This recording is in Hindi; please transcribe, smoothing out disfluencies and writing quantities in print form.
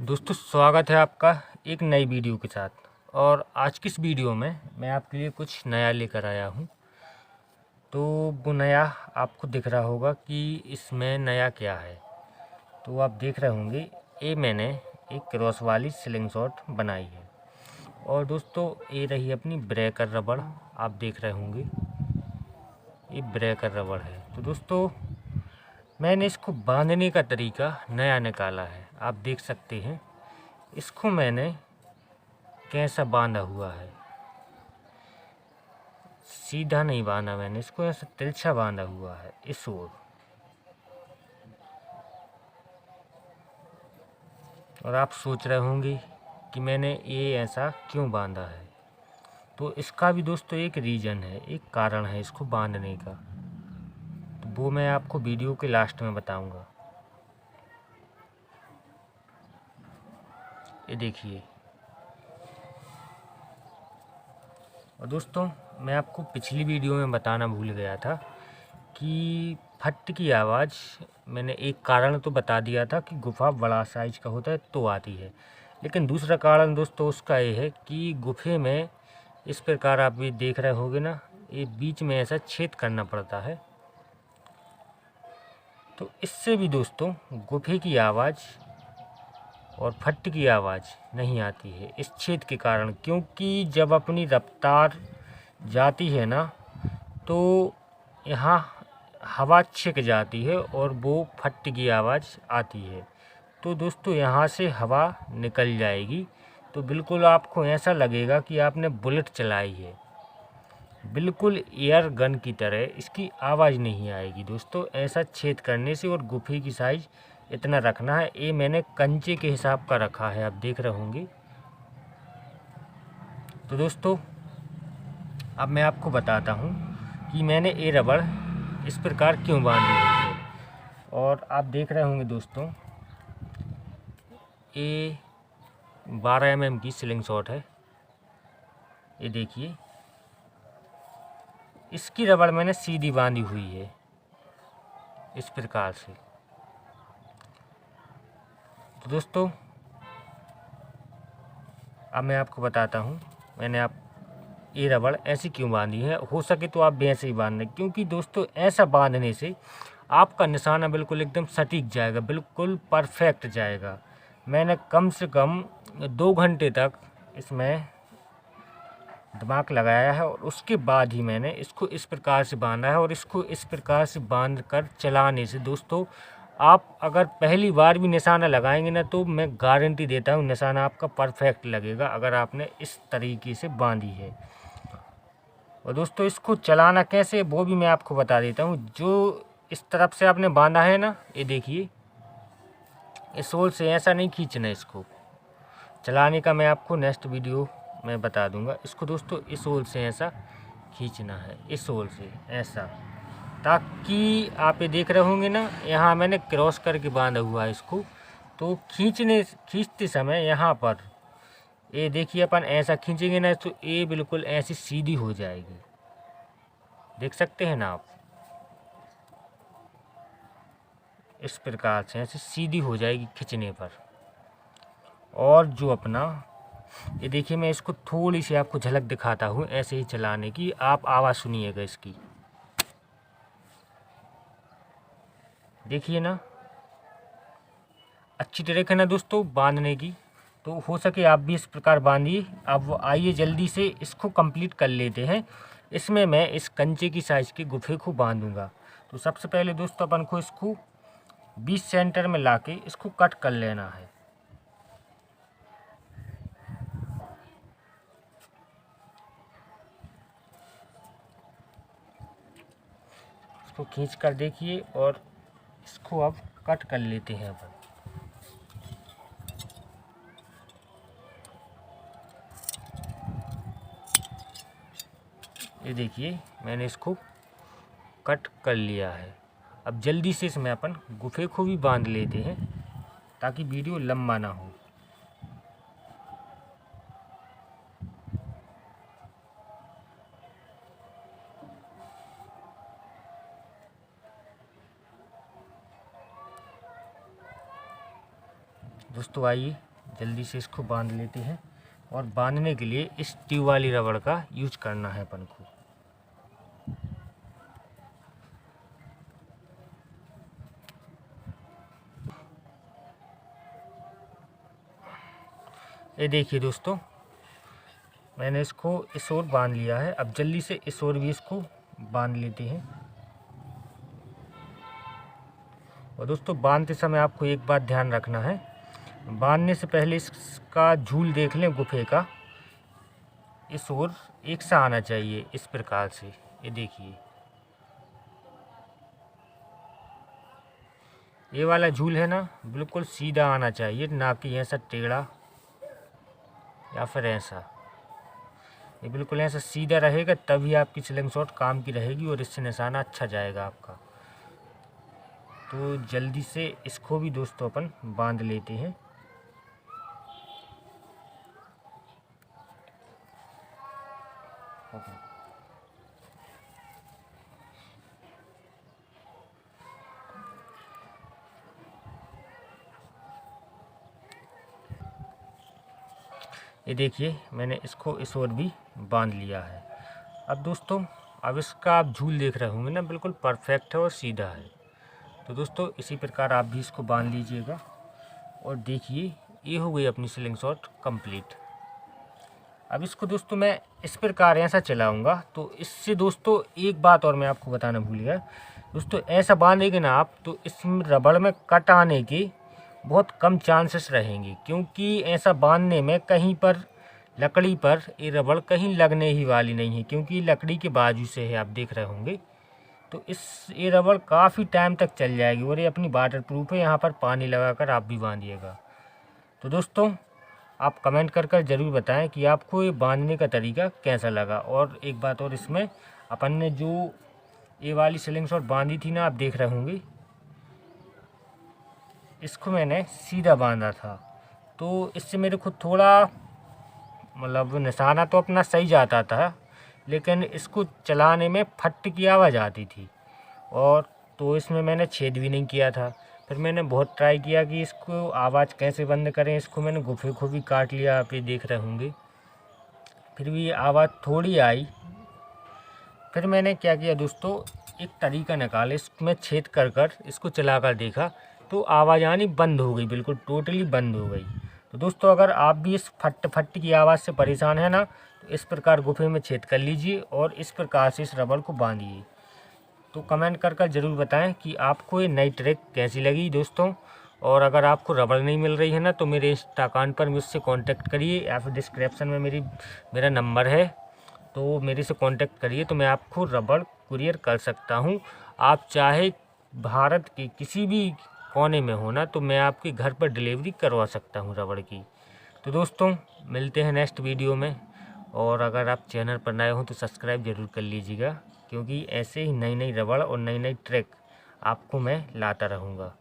दोस्तों स्वागत है आपका एक नई वीडियो के साथ। और आज की इस वीडियो में मैं आपके लिए कुछ नया लेकर आया हूं। तो वो नया आपको दिख रहा होगा कि इसमें नया क्या है। तो आप देख रहे होंगे ये मैंने एक क्रॉस वाली स्लिंग शॉट बनाई है। और दोस्तों ये रही अपनी ब्रेकर रबड़, आप देख रहे होंगे ये ब्रेकर रबड़ है। तो दोस्तों मैंने इसको बांधने का तरीका नया निकाला है, आप देख सकते हैं। इसको मैंने कैसा बांधा हुआ है, सीधा नहीं बांधा मैंने इसको, ऐसा तिरछा बांधा हुआ है इस ओर। और आप सोच रहे होंगे कि मैंने ये ऐसा क्यों बांधा है। तो इसका भी दोस्तों एक रीज़न है, एक कारण है इसको बांधने का। तो वो मैं आपको वीडियो के लास्ट में बताऊंगा। ये देखिए। और दोस्तों मैं आपको पिछली वीडियो में बताना भूल गया था कि फट की आवाज़, मैंने एक कारण तो बता दिया था कि गुफ़ा बड़ा साइज का होता है तो आती है। लेकिन दूसरा कारण दोस्तों उसका ये है कि गुफ़े में इस प्रकार आप भी देख रहे होंगे ना, ये बीच में ऐसा छेद करना पड़ता है। तो इससे भी दोस्तों गुफ़े की आवाज़ और फट की आवाज़ नहीं आती है इस छेद के कारण। क्योंकि जब अपनी रफ्तार जाती है ना तो यहाँ हवा छिक जाती है और वो फट की आवाज़ आती है। तो दोस्तों यहाँ से हवा निकल जाएगी, तो बिल्कुल आपको ऐसा लगेगा कि आपने बुलेट चलाई है। बिल्कुल एयर गन की तरह इसकी आवाज़ नहीं आएगी दोस्तों, ऐसा छेद करने से। और गुफ़े की साइज़ इतना रखना है। ये मैंने कंचे के हिसाब का रखा है, आप देख रहे होंगे। तो दोस्तों अब मैं आपको बताता हूँ कि मैंने ये रबड़ इस प्रकार क्यों बांधी हुई है। और आप देख रहे होंगे दोस्तों ये 12 mm की स्लिंग शॉट है। ये देखिए, इसकी रबड़ मैंने सीधी बांधी हुई है इस प्रकार से। तो दोस्तों अब मैं आपको बताता हूँ मैंने आप ये रबड़ ऐसी क्यों बांधी है। हो सके तो आप भी ऐसे ही बांध लें, क्योंकि दोस्तों ऐसा बांधने से आपका निशाना बिल्कुल एकदम सटीक जाएगा, बिल्कुल परफेक्ट जाएगा। मैंने कम से कम 2 घंटे तक इसमें दिमाग लगाया है और उसके बाद ही मैंने इसको इस प्रकार से बांधा है। और इसको इस प्रकार से बांध कर चलाने से दोस्तों आप अगर पहली बार भी निशाना लगाएंगे ना, तो मैं गारंटी देता हूँ निशाना आपका परफेक्ट लगेगा, अगर आपने इस तरीके से बांधी है। और दोस्तों इसको चलाना कैसे वो भी मैं आपको बता देता हूँ। जो इस तरफ से आपने बांधा है ना, ये देखिए, इस ओर से ऐसा नहीं खींचना। इसको चलाने का मैं आपको नेक्स्ट वीडियो में बता दूंगा। इसको दोस्तों इस ओर से ऐसा खींचना है, इस ओर से ऐसा, ताकि आप ये देख रहे होंगे ना, यहाँ मैंने क्रॉस करके बांधा हुआ है इसको। तो खींचते समय यहाँ पर ये देखिए, अपन ऐसा खींचेंगे ना तो ये बिल्कुल ऐसी सीधी हो जाएगी, देख सकते हैं ना आप। इस प्रकार से ऐसे सीधी हो जाएगी खींचने पर। और जो अपना ये देखिए, मैं इसको थोड़ी सी आपको झलक दिखाता हूँ ऐसे ही चलाने की, आप आवाज़ सुनिएगा इसकी। देखिए ना, अच्छी तरीके ना दोस्तों बांधने की। तो हो सके आप भी इस प्रकार बांधिए। अब आइए जल्दी से इसको कंप्लीट कर लेते हैं। इसमें मैं इस कंचे की साइज़ के गुफे को बांधूंगा। तो सबसे पहले दोस्तों अपन को इसको 20 सेंटर में लाके इसको कट कर लेना है। इसको खींच कर देखिए और इसको अब कट कर लेते हैं अपन। ये देखिए, मैंने इसको कट कर लिया है। अब जल्दी से इसमें अपन गुफे को भी बांध लेते हैं ताकि वीडियो लंबा ना हो। दोस्तों आइए जल्दी से इसको बांध लेते हैं। और बांधने के लिए इस ट्यूब वाली रबड़ का यूज करना है अपन को। ये देखिए दोस्तों, मैंने इसको इस ओर बांध लिया है। अब जल्दी से इस ओर भी इसको बांध लेते हैं। और दोस्तों बांधते समय आपको एक बात ध्यान रखना है, बांधने से पहले इसका झूल देख लें गुफे का, इस ओर एक सा आना चाहिए इस प्रकार से। ये देखिए, ये वाला झूल है ना, बिल्कुल सीधा आना चाहिए, ना कि ऐसा टेढ़ा या फिर ऐसा। ये बिल्कुल ऐसा सीधा रहेगा तभी आपकी स्लिंग शॉट काम की रहेगी और इससे निशाना अच्छा जाएगा आपका। तो जल्दी से इसको भी दोस्तों अपन बांध लेते हैं। ये देखिए, मैंने इसको इस ओर भी बांध लिया है। अब दोस्तों, अब इसका आप झूल देख रहे होंगे ना, बिल्कुल परफेक्ट है और सीधा है। तो दोस्तों इसी प्रकार आप भी इसको बांध लीजिएगा। और देखिए, ये हो गई अपनी स्लिंग शॉट कंप्लीट। अब इसको दोस्तों मैं इस प्रकार ऐसा चलाऊंगा। तो इससे दोस्तों एक बात और मैं आपको बताना भूल गया दोस्तों, ऐसा बांधेंगे ना आप तो इसमें रबड़ में कट आने के बहुत कम चांसेस रहेंगे, क्योंकि ऐसा बांधने में कहीं पर लकड़ी पर ये रबड़ कहीं लगने ही वाली नहीं है, क्योंकि लकड़ी के बाजू से है, आप देख रहे होंगे। तो ये रबड़ काफ़ी टाइम तक चल जाएगी और ये अपनी वाटर प्रूफ है। यहाँ पर पानी लगाकर आप भी बांधिएगा। तो दोस्तों आप कमेंट कर ज़रूर बताएं कि आपको ये बांधने का तरीका कैसा लगा। और एक बात और, इसमें अपन ने जो ये वाली स्लिंग शॉट बांधी थी ना, आप देख रहे होंगे, इसको मैंने सीधा बांधा था। तो इससे मेरे को थोड़ा मतलब निशाना तो अपना सही जाता था, लेकिन इसको चलाने में फट की आवाज़ आती थी। और तो इसमें मैंने छेद भी नहीं किया था। फिर मैंने बहुत ट्राई किया कि इसको आवाज़ कैसे बंद करें। इसको मैंने गुफे को भी काट लिया, आप ये देख रहे होंगे, फिर भी आवाज़ थोड़ी आई। फिर मैंने क्या किया दोस्तों, एक तरीका निकाला, इसमें छेद कर इसको चलाकर देखा तो आवाज़ आनी बंद हो गई, बिल्कुल टोटली बंद हो गई। तो दोस्तों अगर आप भी इस फट फट की आवाज़ से परेशान है ना, तो इस प्रकार गुफे में छेद कर लीजिए और इस प्रकार से इस रबड़ को बांधिए। तो कमेंट कर ज़रूर बताएं कि आपको ये नई ट्रिक कैसी लगी दोस्तों। और अगर आपको रबड़ नहीं मिल रही है ना, तो मेरे इंस्टा अकाउंट पर मुझसे कांटेक्ट करिए, या फिर डिस्क्रिप्शन में मेरा नंबर है, तो मेरे से कांटेक्ट करिए। तो मैं आपको रबड़ कुरियर कर सकता हूँ। आप चाहे भारत के किसी भी कोने में हो ना, तो मैं आपके घर पर डिलीवरी करवा सकता हूँ रबड़ की। तो दोस्तों मिलते हैं नेक्स्ट वीडियो में। और अगर आप चैनल पर नए हो तो सब्सक्राइब ज़रूर कर लीजिएगा, क्योंकि ऐसे ही नई नई रबड़ और नई नई ट्रिक आपको मैं लाता रहूँगा।